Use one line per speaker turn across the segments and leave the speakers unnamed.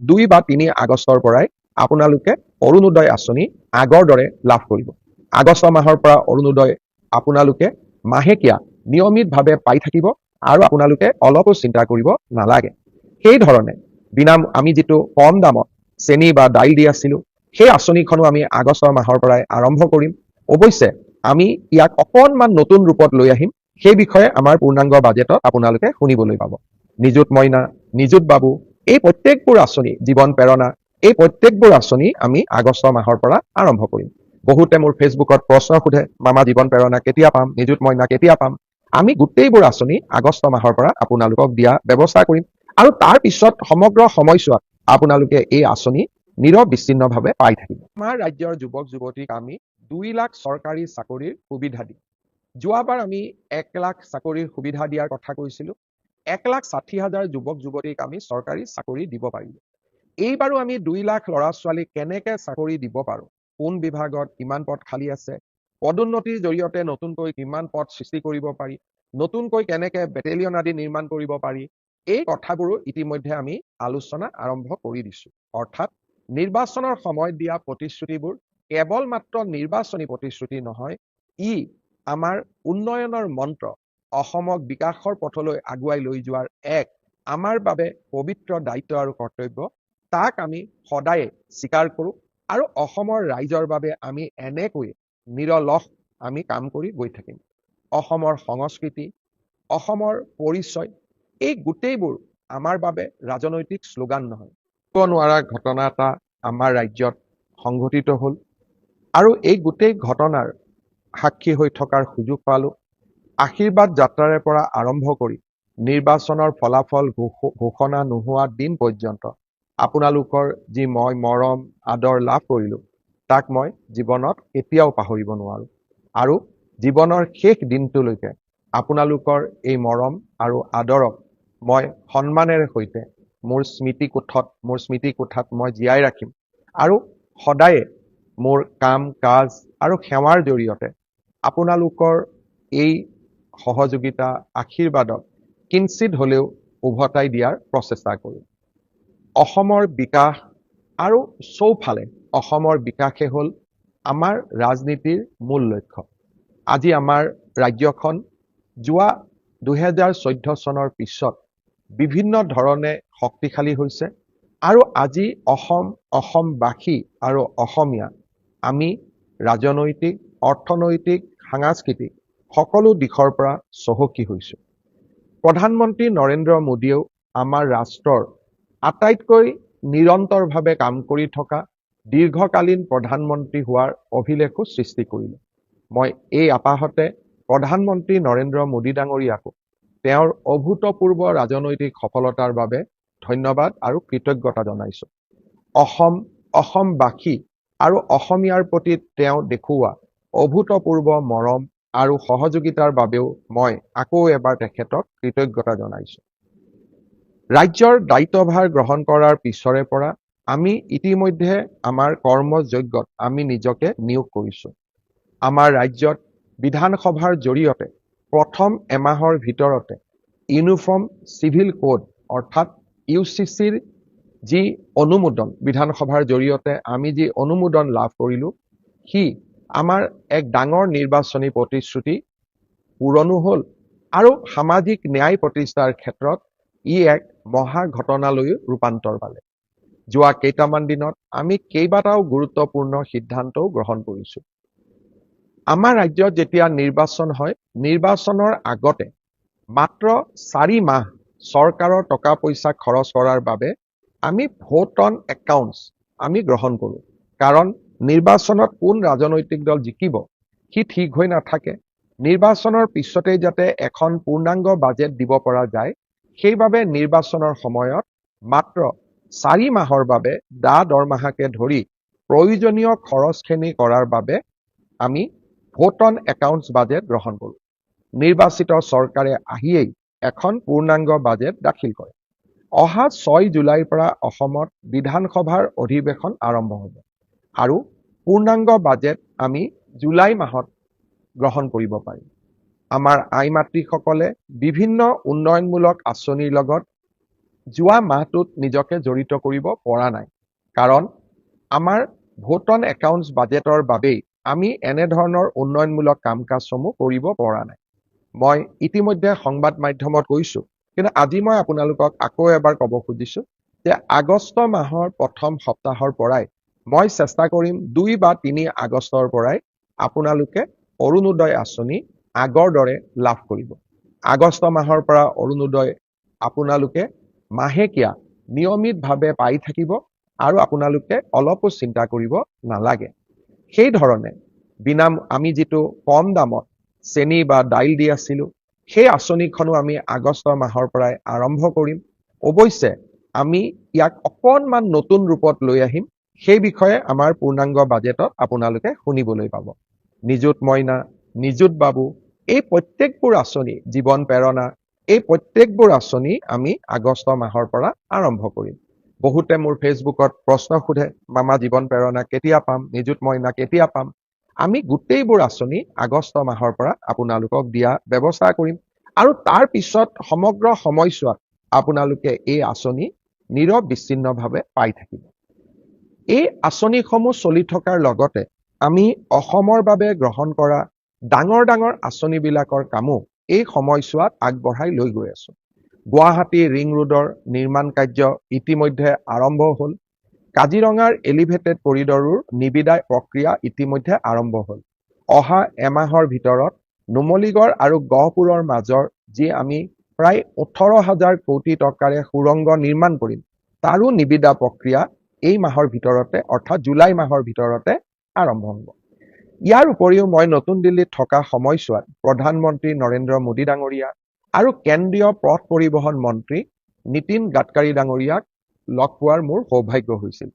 2 বা 3 আগষ্টৰ পৰাই আপোনালোকে অৰুণোদয় আঁচনি আগৰ দৰে লাভ কৰিব। আগষ্ট মাহৰ পৰা অৰুণোদয় আপোনালোকে মাহেকীয়া নিয়মিতভাৱে পাই থাকিব আৰু আপোনালোকে অলপো চিন্তা কৰিব নালাগে। সেই ধৰণে আমি যিটো কম দামত চেনি বা দাইল দি আছিলো, সেই আঁচনিখনো আমি আগষ্ট মাহৰ পৰাই আৰম্ভ কৰিম। অৱশ্যে আমি ইয়াক অকণমান নতুন ৰূপত লৈ আহিম। সেই বিষয়ে আমাৰ পূৰ্ণাংগ বাজেটত আপোনালোকে শুনিবলৈ পাব। নিযুত মইনা, নিযুত বাবু, এই প্ৰত্যেকবোৰ আঁচনি, জীৱন প্ৰেৰণা, এই প্ৰত্যেকবোৰ আঁচনি আমি আগষ্ট মাহৰ পৰা আৰম্ভ কৰিম। বহুতে মোৰ ফেচবুকত প্ৰশ্ন সোধে, মামা জীৱন প্ৰেৰণা কেতিয়া পাম, নিযুত মইনা কেতিয়া পাম? আমি গোটেইবোৰ আঁচনি আগষ্ট মাহৰ পৰা আপোনালোকক দিয়া ব্যৱস্থা কৰিম আৰু তাৰ পিছত সমগ্ৰ সময়ছোৱাত আপোনালোকে এই আঁচনি নিৰবিচ্ছিন্নভাৱে পাই থাকিব। আমাৰ ৰাজ্যৰ যুৱক যুৱতীক আমি 2 লাখ চৰকাৰী চাকৰিৰ সুবিধা দিম। যোৱাবাৰ আমি 1 লাখ চাকৰিৰ সুবিধা দিয়াৰ কথা কৈছিলো। 1,60,000 যুৱক যুৱতীক আমি চৰকাৰী চাকৰি দিব পাৰিলো। এইবাৰো আমি 2 লাখ ল'ৰা ছোৱালীক কেনেকে চাকৰি দিব পাৰো, কোন বিভাগত কিমান পদ খালী আছে, পদোন্নতিৰ জৰিয়তে নতুনকৈ কিমান পদ সৃষ্টি কৰিব পাৰি, নতুনকৈ কেনেকে বেটেলিয়ন আদি নিৰ্মাণ কৰিব পাৰি, এই কথাবোৰো ইতিমধ্যে আমি আলোচনা আৰম্ভ কৰি দিছো। অৰ্থাৎ নিৰ্বাচনৰ সময়ত দিয়া প্ৰতিশ্ৰুতিবোৰ কেৱল মাত্ৰ নিৰ্বাচনী প্ৰতিশ্ৰুতি নহয়, ই আমাৰ উন্নয়নৰ মন্ত্ৰ, অসমক বিকাশৰ পথলৈ আগুৱাই লৈ যোৱাৰ এক আমাৰ বাবে পবিত্ৰ দায়িত্ব আৰু কৰ্তব্য। তাক আমি সদায়ে স্বীকাৰ কৰোঁ আৰু অসমৰ ৰাইজৰ বাবে আমি এনেকৈ নিৰলস আমি কাম কৰি গৈ থাকিম। অসমৰ সংস্কৃতি, অসমৰ পৰিচয়, এই গোটেইবোৰ আমাৰ বাবে ৰাজনৈতিক শ্লোগান নহয়। নোৱাৰা ঘটনা এটা আমাৰ ৰাজ্যত সংঘটিত হ'ল আৰু এই গোটেই ঘটনাৰ সাক্ষী হৈ থকাৰ সুযোগ পালোঁ। আশীৰ্বাদ যাত্ৰাৰে পৰা আৰম্ভ কৰি নিৰ্বাচনৰ ফলাফল ঘোষণা নোহোৱা দিন পৰ্যন্ত আপোনালোকৰ যি মই মৰম আদৰ লাভ কৰিলোঁ, তাক মই জীৱনত কেতিয়াও পাহৰিব নোৱাৰোঁ আৰু জীৱনৰ শেষ দিনটোলৈকে আপোনালোকৰ এই মৰম আৰু আদৰক মই সন্মানেৰে সৈতে মোৰ স্মৃতিকোঠাত মই জীয়াই ৰাখিম আৰু সদায়ে মোৰ কাম কাজ আৰু সেৱাৰ জৰিয়তে আপোনালোকৰ এই সহযোগিতা আশীৰ্বাদক কিঞ্চিত হ'লেও উভতাই দিয়াৰ প্ৰচেষ্টা কৰিম। অসমৰ বিকাশ আৰু চৌফালে অসমৰ বিকাশে হ'ল আমাৰ ৰাজনীতিৰ মূল লক্ষ্য। আজি আমাৰ ৰাজ্যখন যোৱা 2014 চনৰ পিছত বিভিন্ন ধৰণে শক্তিশালী হৈছে আৰু আজি অসমবাসী আৰু অসমীয়া আমি ৰাজনৈতিক, অৰ্থনৈতিক, সাংস্কৃতিক সকলো দিশৰ পৰা চহকী হৈছোঁ। প্ৰধানমন্ত্ৰী নৰেন্দ্ৰ মোদীয়েও আমাৰ ৰাষ্ট্ৰৰ আটাইতকৈ নিৰন্তৰভাৱে কাম কৰি থকা দীৰ্ঘকালীন প্ৰধানমন্ত্ৰী হোৱাৰ অভিলেখো সৃষ্টি কৰিলে। মই এই আপাহতে প্ৰধানমন্ত্ৰী নৰেন্দ্ৰ মোদী ডাঙৰীয়াকো তেওঁৰ অভূতপূৰ্ব ৰাজনৈতিক সফলতাৰ বাবে ধন্যবাদ আৰু কৃতজ্ঞতা জনাইছোঁ। অসমবাসী আৰু অসমীয়াৰ প্ৰতি তেওঁ দেখুওৱা অভূতপূৰ্ব মৰম আৰু সহযোগিতাৰ বাবেও মই আকৌ এবাৰ তেখেতক কৃতজ্ঞতা জনাইছোঁ। ৰাজ্যৰ দায়িত্বভাৰ গ্ৰহণ কৰাৰ পিছৰে পৰা আমি ইতিমধ্যে আমাৰ কৰ্মযজ্ঞত আমি নিজকে নিয়োগ কৰিছোঁ। আমাৰ ৰাজ্যত বিধানসভাৰ জৰিয়তে প্ৰথম এমাহৰ ভিতৰতে ইউনিফৰ্ম চিভিল কোড অৰ্থাৎ UCCৰ যি অনুমোদন, বিধানসভাৰ জৰিয়তে আমি যি অনুমোদন লাভ কৰিলোঁ, সি আমাৰ এক ডাঙৰ নিৰ্বাচনী প্ৰতিশ্ৰুতি পূৰণো হ'ল আৰু সামাজিক ন্যায় প্ৰতিষ্ঠাৰ ক্ষেত্ৰত ই এক মহা ঘটনালৈ ৰূপান্তৰ পালে। যোৱা কেইটামান দিনত আমি কেইবাটাও গুৰুত্বপূৰ্ণ সিদ্ধান্তও গ্ৰহণ কৰিছোঁ। আমাৰ ৰাজ্যত যেতিয়া নিৰ্বাচন হয়, নিৰ্বাচনৰ আগতে মাত্ৰ 4 মাহ চৰকাৰৰ টকা পইচা খৰচ কৰাৰ বাবে আমি ভোট অন একাউণ্টছ আমি গ্ৰহণ কৰোঁ। কাৰণ নিৰ্বাচনত কোন ৰাজনৈতিক দল জিকিব সি ঠিক হৈ নাথাকে। নিৰ্বাচনৰ পিছতেই যাতে এখন পূৰ্ণাংগ বাজেট দিব পৰা যায়, সেইবাবে নিৰ্বাচনৰ সময়ত মাত্ৰ 4 মাহৰ বাবে দৰমহাকে ধৰি প্ৰয়োজনীয় খৰচখিনি কৰাৰ বাবে আমি ভোট অন একাউণ্টছ বাজেট গ্ৰহণ কৰোঁ। নিৰ্বাচিত চৰকাৰে আহিয়েই এখন পূৰ্ণাংগ বাজেট দাখিল কৰে। অহা 6 জুলাইৰ পৰা অসমত বিধানসভাৰ অধিৱেশন আৰম্ভ হ'ব আৰু পূৰ্ণাংগ বাজেট আমি জুলাই মাহত গ্ৰহণ কৰিব পাৰিম। আমাৰ আই মাতৃসকলে বিভিন্ন উন্নয়নমূলক আঁচনিৰ লগত যোৱা মাহটোত নিজকে জড়িত কৰিব পৰা নাই কাৰণ আমাৰ ভোট অন একাউণ্টছ বাজেটৰ বাবেই আমি এনেধৰণৰ উন্নয়নমূলক কাম কাজসমূহ কৰিব পৰা নাই। মই ইতিমধ্যে সংবাদ মাধ্যমত কৈছো, কিন্তু আজি মই আপোনালোকক আকৌ এবাৰ ক'ব খুজিছো যে আগষ্ট মাহৰ প্ৰথম সপ্তাহৰ পৰাই মই চেষ্টা কৰিম 2 বা 3 আগষ্টৰ পৰাই আপোনালোকে অৰুণোদয় আঁচনি আগৰ দৰে লাভ কৰিব। আগষ্ট মাহৰ পৰা অৰুণোদয় আপোনালোকে মাহেকীয়া নিয়মিতভাৱে পাই থাকিব আৰু আপোনালোকে অলপো চিন্তা কৰিব নালাগে। সেই ধৰণে আমি যিটো কম দামত চেনি বা দাইল দি আছিলো, সেই আঁচনিখনো আমি আগষ্ট মাহৰ পৰাই আৰম্ভ কৰিম। অৱশ্যে আমি ইয়াক অকণমান নতুন ৰূপত লৈ আহিম, সেই বিষয়ে আমাৰ পূৰ্ণাংগ বাজেটত আপোনালোকে শুনিবলৈ পাব। নিযুত মইনা, নিযুত বাবু, এই প্ৰত্যেকবোৰ আঁচনি, জীৱন প্ৰেৰণা, এই প্ৰত্যেকবোৰ আঁচনি আমি আগষ্ট মাহৰ পৰা আৰম্ভ কৰিম। বহুতে মোৰ ফেচবুকত প্ৰশ্ন সোধে, মামা জীৱন প্ৰেৰণা কেতিয়া পাম, নিযুত মইনা কেতিয়া পাম? আমি গোটেইবোৰ আঁচনি আগষ্ট মাহৰ পৰা আপোনালোকক দিয়া ব্যৱস্থা কৰিম আৰু তাৰ পিছত সমগ্ৰ সময়ছোৱাত আপোনালোকে এই আঁচনি নিৰবিচ্ছিন্নভাৱে পাই থাকিব। এই আঁচনিসমূহ চলি থকাৰ লগতে আমি অসমৰ বাবে গ্ৰহণ কৰা ডাঙৰ ডাঙৰ আঁচনিবিলাকৰ কামো এই সময়ছোৱাত আগবঢ়াই লৈ গৈ আছো। গুৱাহাটী ৰিং ৰোডৰ নিৰ্মাণ কাৰ্য ইতিমধ্যে আৰম্ভ হ'ল। কাজিৰঙাৰ এলিভেটেড কৰিডৰৰ নিবিদা প্ৰক্ৰিয়া ইতিমধ্যে আৰম্ভ হ'ল। অহা এমাহৰ ভিতৰত নুমলীগড় আৰু গহপুৰৰ মাজৰ যি আমি প্ৰায় 18,000 কোটি টকাৰে সুৰংগ নিৰ্মাণ কৰিম, তাৰো নিবিদা প্ৰক্ৰিয়া এই মাহৰ ভিতৰতে অৰ্থাৎ জুলাই মাহৰ ভিতৰতে আৰম্ভ হ'ব। ইয়াৰ উপৰিও মই নতুন দিল্লীত থকা সময়ছোৱাত প্ৰধানমন্ত্ৰী নৰেন্দ্ৰ মোদী ডাঙৰীয়া আৰু কেন্দ্ৰীয় পথ পৰিবহণ মন্ত্ৰী নীতিন গাডকাৰী ডাঙৰীয়াক লগ পোৱাৰ মোৰ সৌভাগ্য হৈছিল।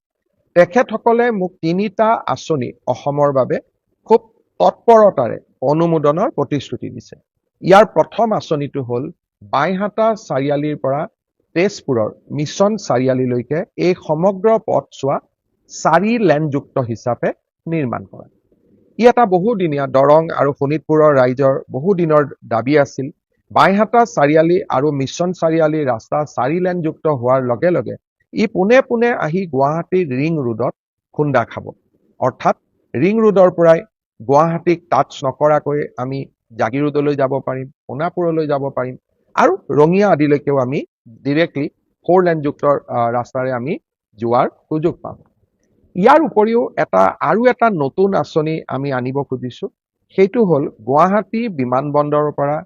তেখেতসকলে মোক 3টা আঁচনি অসমৰ বাবে খুব তৎপৰতাৰে অনুমোদনৰ প্ৰতিশ্ৰুতি দিছে। ইয়াৰ প্ৰথম আঁচনিটো হ'ল বাইহাটা চাৰিআলিৰ পৰা তেজপুৰৰ মিছন চাৰিআলিলৈকে এই সমগ্ৰ পথছোৱা 4 লেনযুক্ত হিচাপে নিৰ্মাণ কৰা। ই এটা বহুদিনীয়া দৰং আৰু শোণিতপুৰৰ ৰাইজৰ বহুদিনৰ দাবী আছিল। বাইহাটা চাৰিআলি আৰু মিছন চাৰিআলি ৰাস্তা 4 লেনযুক্ত হোৱাৰ লগে লগে ই পোনে পোনে আহি গুৱাহাটীৰ ৰিং ৰোডত খুন্দা খাব। অৰ্থাৎ ৰিং ৰোডৰ পৰাই গুৱাহাটীক টাচ নকৰাকৈ আমি জাগিৰোডলৈ যাব পাৰিম, সোণাপুৰলৈ যাব পাৰিম আৰু ৰঙিয়া আদিলৈকেও আমি ডিৰেক্টলি 4 লেনযুক্ত ৰাস্তাৰে আমি যোৱাৰ সুযোগ পাম। ইয়াৰ উপৰিও আৰু এটা নতুন আঁচনি আমি আনিব খুজিছো, সেইটো হ'ল গুৱাহাটী বিমানবন্দৰৰ পৰা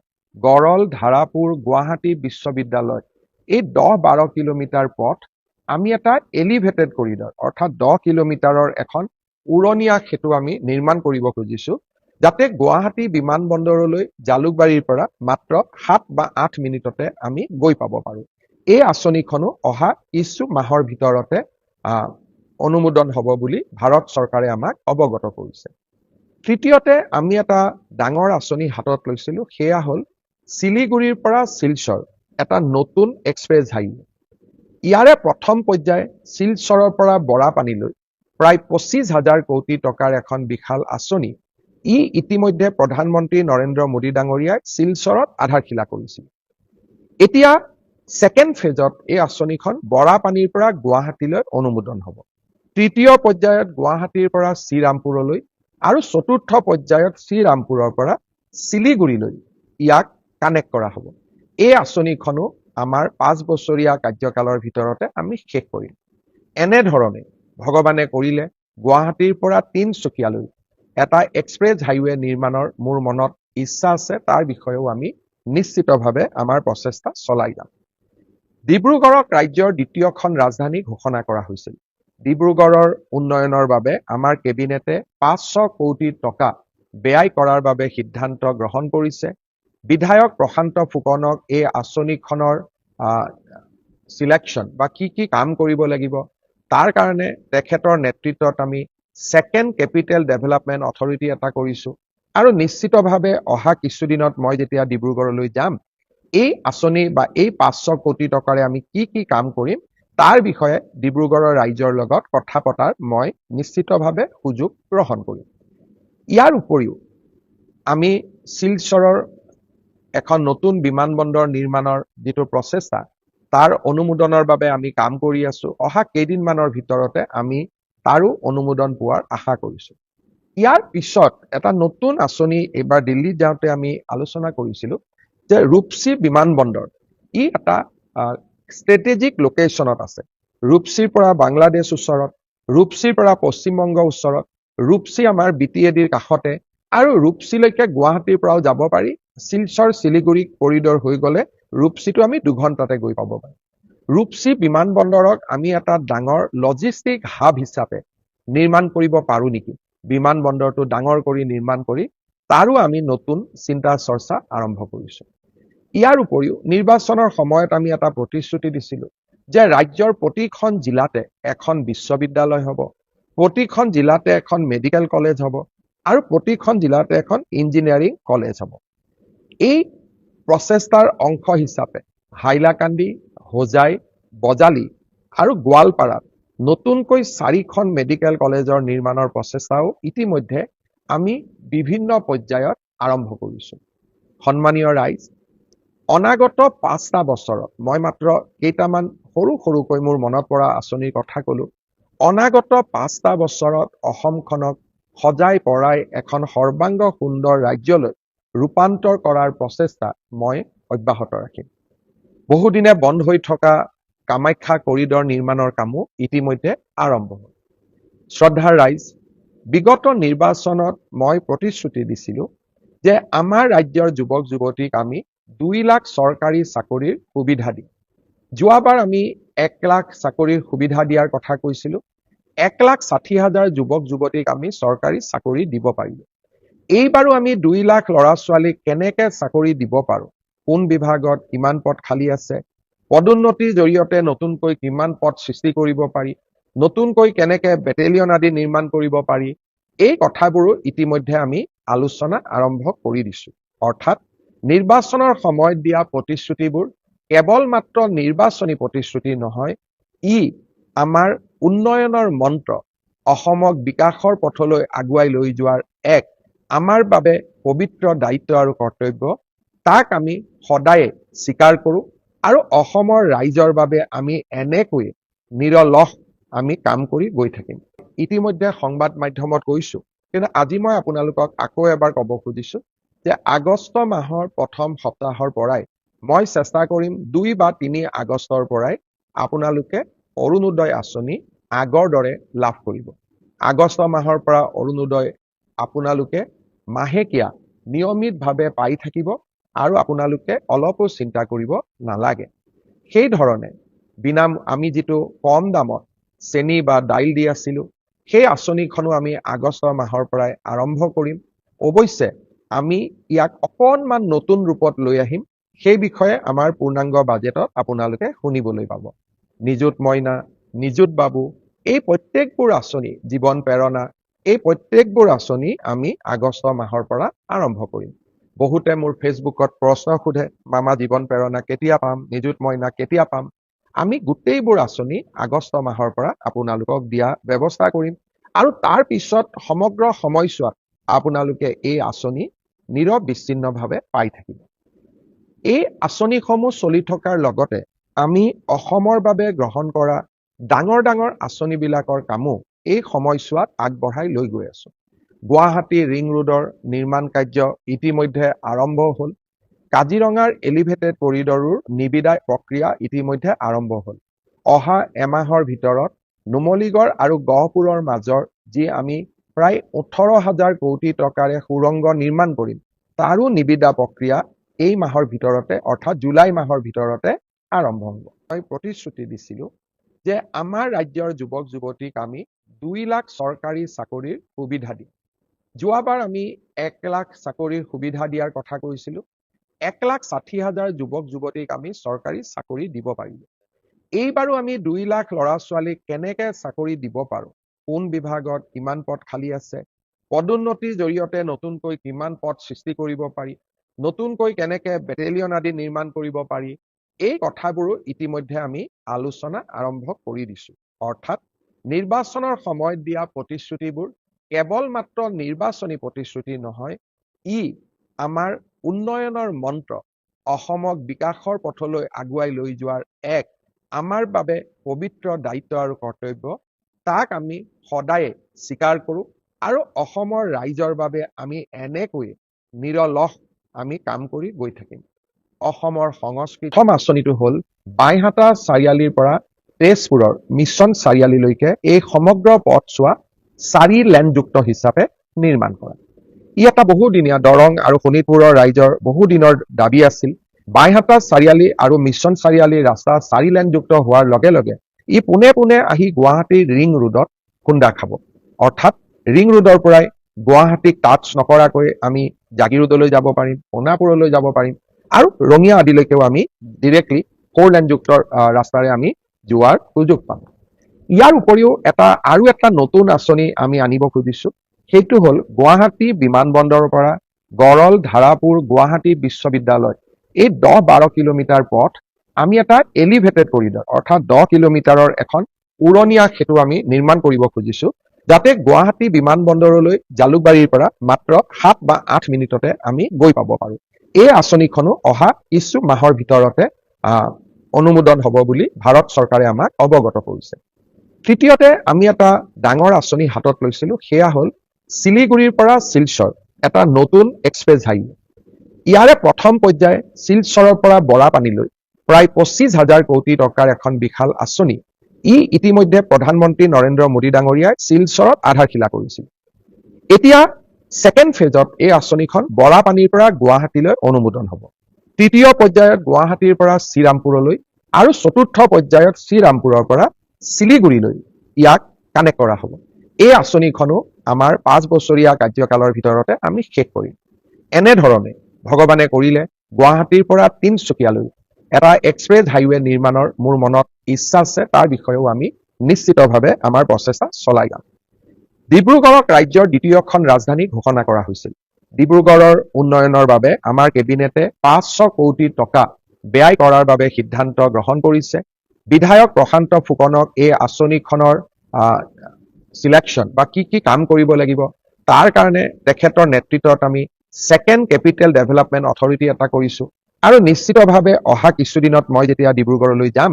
গড়ল, ধাৰাপুৰ, গুৱাহাটী বিশ্ববিদ্যালয় এই 10-12 কিলোমিটাৰ পথ আমি এটা এলিভেটেড কৰিডৰ অৰ্থাৎ 10 কিলোমিটাৰৰ এখন উৰণীয়া সেতু আমি নিৰ্মাণ কৰিব খুজিছো, যাতে গুৱাহাটী বিমানবন্দৰলৈ জালুকবাৰীৰ পৰা মাত্ৰ 7 বা 8 মিনিটতে আমি গৈ পাব পাৰো। এই আঁচনিখনো অহা কিছু মাহৰ ভিতৰতে অনুমোদন হ'ব বুলি ভাৰত চৰকাৰে আমাক অৱগত কৰিছে। তৃতীয়তে আমি এটা ডাঙৰ আঁচনি হাতত লৈছিলো, সেয়া হ'ল শিলিগুৰিৰ পৰা শিলচৰ এটা নতুন এক্সপ্ৰেছ হাইৱে। ইয়াৰে প্ৰথম পৰ্যায় শিলচৰৰ পৰা বৰাপানীলৈ প্ৰায় 25,000 কোটি টকাৰ এখন বিশাল আঁচনি। ই ইতিমধ্যে প্ৰধানমন্ত্ৰী নৰেন্দ্ৰ মোদী ডাঙৰীয়াই শিলচৰত আধাৰশিলা কৰিছিল। এতিয়া ছেকেণ্ড ফেজত এই আঁচনিখন বৰাপানীৰ পৰা গুৱাহাটীলৈ অনুমোদন হ'ব। তৃতীয় পৰ্যায়ত গুৱাহাটীৰ পৰা শ্ৰীৰামপুৰলৈ আৰু চতুৰ্থ পৰ্যায়ত শ্ৰীৰামপুৰৰ পৰা শিলিগুৰিলৈ ইয়াক কানেক্ট কৰা হ'ব। এই আঁচনিখনো আমাৰ 5 বছৰীয়া কাৰ্যকালৰ ভিতৰতে আমি শেষ কৰিম। এনেধৰণে ভগৱানে কৰিলে গুৱাহাটীৰ পৰা তিনচুকীয়ালৈ এটা এক্সপ্ৰেছ হাইৱে নিৰ্মাণৰ মোৰ মনত ইচ্ছা আছে, তাৰ বিষয়েও আমি নিশ্চিতভাৱে আমাৰ প্ৰচেষ্টা চলাই যাম। ডিব্ৰুগড়ক ৰাজ্যৰ দ্বিতীয়খন ৰাজধানী ঘোষণা কৰা হৈছিল। ডিব্ৰুগড়ৰ উন্নয়নৰ বাবে আমাৰ কেবিনেটে 500 কোটি টকা ব্যয় কৰাৰ বাবে সিদ্ধান্ত গ্ৰহণ কৰিছে। বিধায়ক প্ৰশান্ত ফুকনক এই আঁচনিখনৰ সিলেকশ্যন বা কি কাম কৰিব লাগিব তাৰ কাৰণে তেখেতৰ নেতৃত্বত আমি ছেকেণ্ড কেপিটেল ডেভেলপমেণ্ট অথৰিটি এটা কৰিছো আৰু নিশ্চিতভাৱে অহা কিছুদিনত মই যেতিয়া ডিব্ৰুগড়লৈ যাম, এই আঁচনি বা এই 500 কোটি টকাৰে আমি কি কাম কৰিম তাৰ বিষয়ে ডিব্ৰুগড়ৰ ৰাইজৰ লগত কথা পতাৰ মই নিশ্চিতভাৱে সুযোগ গ্ৰহণ কৰিম। ইয়াৰ উপৰিও আমি শিলচৰৰ এখন নতুন বিমানবন্দৰ নিৰ্মাণৰ যিটো প্ৰচেষ্টা তাৰ অনুমোদনৰ বাবে আমি কাম কৰি আছো। অহা কেইদিনমানৰ ভিতৰতে আমি তাৰো অনুমোদন পোৱাৰ আশা কৰিছো। ইয়াৰ পিছত এটা নতুন আঁচনি এইবাৰ দিল্লীত যাওঁতে আমি আলোচনা কৰিছিলো যে ৰূপসী বিমানবন্দৰ ই এটা ষ্ট্ৰেটেজিক লোকেশ্যনত আছে। ৰূপসীৰ পৰা বাংলাদেশ ওচৰত, ৰূপসীৰ পৰা পশ্চিমবংগ ওচৰত, ৰূপসী আমাৰ BTADৰ কাষতে, আৰু ৰূপসীলৈকে গুৱাহাটীৰ পৰাও যাব পাৰি। শিলচৰ শিলিগুৰি কৰিডৰ হৈ গ'লে ৰূপসীটো আমি 2 ঘণ্টাতে গৈ পাব পাৰোঁ। ৰূপসী বিমানবন্দৰক আমি এটা ডাঙৰ লজিষ্টিক হাব হিচাপে নিৰ্মাণ কৰিব পাৰো নেকি? বিমানবন্দৰটো ডাঙৰ কৰি নিৰ্মাণ কৰি তাৰো আমি নতুন চিন্তা চৰ্চা আৰম্ভ কৰিছো। ইয়াৰ উপৰিও নিৰ্বাচনৰ সময়ত আমি এটা প্ৰতিশ্ৰুতি দিছিলো যে ৰাজ্যৰ প্ৰতিখন জিলাতে এখন বিশ্ববিদ্যালয় হ'ব, প্ৰতিখন জিলাতে এখন মেডিকেল কলেজ হ'ব, আৰু প্ৰতিখন জিলাতে এখন ইঞ্জিনিয়াৰিং কলেজ হ'ব। এই প্ৰচেষ্টাৰ অংশ হিচাপে হাইলাকান্দি, হোজাই, বজালি আৰু গোৱালপাৰাত নতুনকৈ 4খন মেডিকেল কলেজৰ নিৰ্মাণৰ প্ৰচেষ্টাও ইতিমধ্যে আমি বিভিন্ন পৰ্যায়ত আৰম্ভ কৰিছো। সন্মানীয় ৰাইজ, অনাগত 5টা বছৰত মই মাত্ৰ কেইটামান সৰুকৈ মোৰ মনত পৰা আঁচনিৰ কথা কলো। অনাগত 5টা বছৰত অসমখনক সজাই পৰাই এখন সৰ্বাংগ সুন্দৰ ৰাজ্যলৈ ৰূপান্তৰ কৰাৰ প্ৰচেষ্টা মই অব্যাহত ৰাখিম। বহুদিনে বন্ধ হৈ থকা কামাখ্যা কৰিডৰ নিৰ্মাণৰ কামো ইতিমধ্যে আৰম্ভ হ'ল। শ্ৰদ্ধাৰ ৰাইজ, বিগত নিৰ্বাচনত মই প্ৰতিশ্ৰুতি দিছিলো যে আমাৰ ৰাজ্যৰ যুৱক যুৱতীক আমি 2 লাখ চৰকাৰী চাকৰিৰ সুবিধা দিম। যোৱাবাৰ আমি 1 লাখ চাকৰিৰ সুবিধা দিয়াৰ কথা কৈছিলো। 1,60,000 যুৱক যুৱতীক আমি চৰকাৰী চাকৰি দিব পাৰিলো। এইবাৰো আমি 2 লাখ ল'ৰা ছোৱালীক কেনেকে চাকৰি দিব পাৰো, কোন বিভাগত কিমান পদ খালী আছে, পদোন্নতিৰ জৰিয়তে নতুনকৈ কিমান পদ সৃষ্টি কৰিব পাৰি, নতুনকৈ কেনেকে বেটেলিয়ন আদি নিৰ্মাণ কৰিব পাৰি, এই কথাবোৰো ইতিমধ্যে আমি আলোচনা আৰম্ভ কৰি দিছো। অৰ্থাৎ নিৰ্বাচনৰ সময়ত দিয়া প্ৰতিশ্ৰুতিবোৰ কেৱল মাত্ৰ নিৰ্বাচনী প্ৰতিশ্ৰুতি নহয়, ই আমাৰ উন্নয়নৰ মন্ত্ৰ, অসমক বিকাশৰ পথলৈ আগুৱাই লৈ যোৱাৰ এক আমাৰ বাবে পবিত্ৰ দায়িত্ব আৰু কৰ্তব্য। তাক আমি সদায়ে স্বীকাৰ কৰো আৰু অসমৰ ৰাইজৰ বাবে আমি এনেকৈ নিৰলস আমি কাম কৰি গৈ থাকিম। ইতিমধ্যে সংবাদ মাধ্যমত কৈছো, কিন্তু আজি মই আপোনালোকক আকৌ এবাৰ ক'ব খুজিছো যে আগষ্ট মাহৰ প্ৰথম সপ্তাহৰ পৰাই মই চেষ্টা কৰিম 2 বা 3 আগষ্টৰ পৰাই আপোনালোকে অৰুণোদয় আঁচনি আগৰ দৰে লাভ কৰিব। আগষ্ট মাহৰ পৰা অৰুণোদয় আপোনালোকে মাহেকীয়া নিয়মিতভাৱে পাই থাকিব আৰু আপোনালোকে অলপো চিন্তা কৰিব নালাগে। সেই ধৰণে আমি যিটো কম দামত চেনি বা দাইল দি আছিলো, সেই আঁচনিখনো আমি আগষ্ট মাহৰ পৰাই আৰম্ভ কৰিম। অৱশ্যে আমি ইয়াক অকণমান নতুন ৰূপত লৈ আহিম। সেই বিষয়ে আমাৰ পূৰ্ণাংগ বাজেটত আপোনালোকে শুনিবলৈ পাব। নিযুত মইনা, নিযুত বাবু, এই প্ৰত্যেকবোৰ আঁচনি, জীৱন প্ৰেৰণা, এই প্ৰত্যেকবোৰ আঁচনি আমি আগষ্ট মাহৰ পৰা আৰম্ভ কৰিম। বহুতে মোৰ ফেচবুকত প্ৰশ্ন সোধে, মামা জীৱন প্ৰেৰণা কেতিয়া পাম, নিযুত মইনা কেতিয়া পাম? আমি গোটেইবোৰ আঁচনি আগষ্ট মাহৰ পৰা আপোনালোকক দিয়া ব্যৱস্থা কৰিম আৰু তাৰ পিছত সমগ্ৰ সময়ছোৱাত আপোনালোকে এই আঁচনি নিৰবিচ্ছিন্নভাৱে পাই থাকিব। এই আঁচনিসমূহ চলি থকাৰ লগতে আমি অসমৰ বাবে গ্ৰহণ কৰা ডাঙৰ ডাঙৰ আঁচনিবিলাকৰ কামো এই সময়ছোৱাত আগবঢ়াই লৈ গৈ আছো। গুৱাহাটী ৰিং ৰোডৰ নিৰ্মাণ কাৰ্য ইতিমধ্যে আৰম্ভ হ'ল। কাজিৰঙাৰ এলিভেটেড কৰিডৰৰ নিবিদা প্ৰক্ৰিয়া ইতিমধ্যে আৰম্ভ হ'ল। অহা এমাহৰ ভিতৰত নুমলীগড় আৰু গহপুৰৰ মাজৰ যি আমি প্ৰায় 18,000 কোটি টকাৰে সুৰংগ নিৰ্মাণ কৰিম, তাৰো নিবিদা প্ৰক্ৰিয়া এই মাহৰ ভিতৰতে অৰ্থাৎ জুলাই মাহৰ ভিতৰতে আৰম্ভ হ'ব। মই প্ৰতিশ্ৰুতি দিছিলো যে আমাৰ ৰাজ্যৰ যুৱক যুৱতীক আমি 2 লাখ চৰকাৰী চাকৰিৰ সুবিধা দিম। যোৱাবাৰ আমি 1 লাখ চাকৰিৰ সুবিধা দিয়াৰ কথা কৈছিলো। 1,60,000 যুৱক যুৱতীক আমি চৰকাৰী চাকৰি দিব পাৰিলো। এইবাৰো আমি 2 লাখ ল'ৰা ছোৱালীক কেনেকে চাকৰি দিব পাৰো, কোন বিভাগত কিমান পদ খালী আছে, পদোন্নতিৰ জৰিয়তে নতুনকৈ কিমান পদ সৃষ্টি কৰিব পাৰি, নতুনকৈ কেনেকে বেটেলিয়ন আদি নিৰ্মাণ কৰিব পাৰি, এই কথাবোৰো ইতিমধ্যে আমি আলোচনা আৰম্ভ কৰি দিছো। অৰ্থাৎ নিৰ্বাচনৰ সময়ত দিয়া প্ৰতিশ্ৰুতিবোৰ কেৱল মাত্ৰ নিৰ্বাচনী প্ৰতিশ্ৰুতি নহয়, ই আমাৰ উন্নয়নৰ মন্ত্ৰ, অসমক বিকাশৰ পথলৈ আগুৱাই লৈ যোৱাৰ এক আমাৰ বাবে পবিত্ৰ দায়িত্ব আৰু কৰ্তব্য, তাক আমি সদায়ে স্বীকাৰ কৰোঁ আৰু অসমৰ ৰাইজৰ বাবে আমি এনেকৈ নিৰলস আমি কাম কৰি গৈ থাকিম। অসমৰ সংস্কৃতি প্ৰথম আঁচনিটো হ'ল বাইহাটা চাৰিআলিৰ পৰা তেজপুৰৰ মিছন চাৰিআলিলৈকে এই সমগ্ৰ পথছোৱা 4 লেনযুক্ত হিচাপে নিৰ্মাণ কৰা। ই এটা বহুদিনীয়া দৰং আৰু শোণিতপুৰৰ ৰাইজৰ বহুদিনৰ দাবী আছিল। বাইহাটা চাৰিআলি আৰু মিছন চাৰিআলিৰ ৰাস্তা 4 লেনযুক্ত হোৱাৰ লগে লগে ই পোনে পোনে আহি গুৱাহাটীৰ ৰিং ৰোডত খুন্দা খাব। অৰ্থাৎ ৰিং ৰোডৰ পৰাই গুৱাহাটীক টাচ নকৰাকৈ আমি জাগিৰোডলৈ যাব পাৰিম, সোণাপুৰলৈ যাব পাৰিম আৰু ৰঙিয়া আদিলৈকেও আমি ডিৰেক্টলি 4 লেনযুক্ত ৰাস্তাৰে আমি যোৱাৰ সুযোগ পাম। ইয়াৰ উপৰিও আৰু এটা নতুন আঁচনি আমি আনিব খুজিছো, সেইটো হ'ল গুৱাহাটী বিমানবন্দৰৰ পৰা গড়ল, ধাৰাপুৰ, গুৱাহাটী বিশ্ববিদ্যালয় এই 10-12 কিলোমিটাৰ পথ আমি এটা এলিভেটেড কৰিডৰ অৰ্থাৎ 10 কিলোমিটাৰৰ এখন উৰণীয়া সেতু আমি নিৰ্মাণ কৰিব খুজিছো, যাতে গুৱাহাটী বিমানবন্দৰলৈ জালুকবাৰীৰ পৰা মাত্ৰ 7 বা 8 মিনিটতে আমি গৈ পাব পাৰো। এই আঁচনিখনো অহা কিছু মাহৰ ভিতৰতে অনুমোদন হ'ব বুলি ভাৰত চৰকাৰে আমাক অৱগত কৰিছে। তৃতীয়তে আমি এটা ডাঙৰ আঁচনি হাতত লৈছিলো, সেয়া হ'ল শিলিগুৰিৰ পৰা শিলচৰ এটা নতুন এক্সপ্ৰেছ হাইৱে। ইয়াৰে প্ৰথম পৰ্যায় শিলচৰৰ পৰা বৰাপানীলৈ প্ৰায় 25,000 কোটি টকাৰ এখন বিশাল আঁচনি। ই ইতিমধ্যে প্ৰধানমন্ত্ৰী নৰেন্দ্ৰ মোদী ডাঙৰীয়াই শিলচৰত আধাৰশিলা কৰিছিল। এতিয়া ছেকেণ্ড ফেজত এই আঁচনিখন বৰাপানীৰ পৰা গুৱাহাটীলৈ অনুমোদন হ'ব। তৃতীয় পৰ্যায়ত গুৱাহাটীৰ পৰা শ্ৰীৰামপুৰলৈ আৰু চতুৰ্থ পৰ্যায়ত শ্ৰীৰামপুৰৰ পৰা শিলিগুৰিলৈ ইয়াক কানেক্ট কৰা হ'ব। এই আঁচনিখনো আমাৰ 5 বছৰীয়া কাৰ্যকালৰ ভিতৰতে আমি শেষ কৰিম। এনেধৰণে ভগৱানে কৰিলে গুৱাহাটীৰ পৰা তিনচুকীয়ালৈ এটা এক্সপ্ৰেছ হাইৱে নিৰ্মাণৰ মোৰ মনত ইচ্ছা আছে, তাৰ বিষয়েও আমি নিশ্চিতভাৱে আমাৰ প্ৰচেষ্টা চলাই যাম। ডিব্ৰুগড়ক ৰাজ্যৰ দ্বিতীয়খন ৰাজধানী ঘোষণা কৰা হৈছিল। ডিব্ৰুগড়ৰ উন্নয়নৰ বাবে আমাৰ কেবিনেটে 500 কোটি টকা ব্যয় কৰাৰ বাবে সিদ্ধান্ত গ্ৰহণ কৰিছে। বিধায়ক প্ৰশান্ত ফুকনক এই আঁচনিখনৰ সিলেকশ্যন বা কি কাম কৰিব লাগিব তাৰ কাৰণে তেখেতৰ নেতৃত্বত আমি ছেকেণ্ড কেপিটেল ডেভেলপমেণ্ট অথৰিটি এটা কৰিছো আৰু নিশ্চিতভাৱে অহা কিছুদিনত মই যেতিয়া ডিব্ৰুগড়লৈ যাম,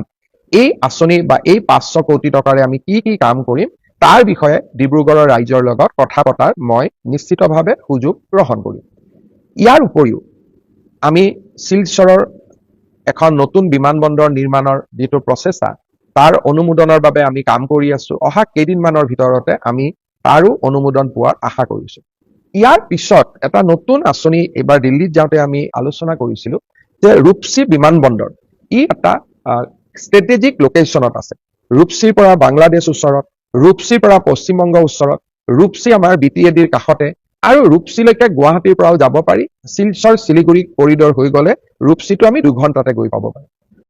এই আঁচনি বা এই 500 কোটি টকাৰে আমি কি কাম কৰিম তাৰ বিষয়ে ডিব্ৰুগড়ৰ ৰাইজৰ লগত কথা পতাৰ মই নিশ্চিতভাৱে সুযোগ গ্ৰহণ কৰিম। ইয়াৰ উপৰিও আমি শিলচৰৰ এখন নতুন বিমানবন্দৰ নিৰ্মাণৰ যিটো প্ৰচেষ্টা তাৰ অনুমোদনৰ বাবে আমি কাম কৰি আছো। অহা কেইদিনমানৰ ভিতৰতে আমি তাৰো অনুমোদন পোৱাৰ আশা কৰিছো। ইয়াৰ পিছত এটা নতুন আঁচনি এবাৰ দিল্লীত যাওঁতে আমি আলোচনা কৰিছিলো যে ৰূপসী বিমানবন্দৰ ই এটা ষ্ট্ৰেটেজিক লোকেশ্যনত আছে। ৰূপসীৰ পৰা বাংলাদেশ ওচৰত, ৰূপসীৰ পৰা পশ্চিমবংগ ওচৰত, ৰূপসী আমাৰ BTADৰ কাষতে আৰু ৰূপসীলৈকে গুৱাহাটীৰ পৰাও যাব পাৰি। শিলচৰ শিলিগুৰি কৰিডৰ হৈ গ'লে ৰূপসীটো আমি 2 ঘণ্টাতে গৈ পাব পাৰিম।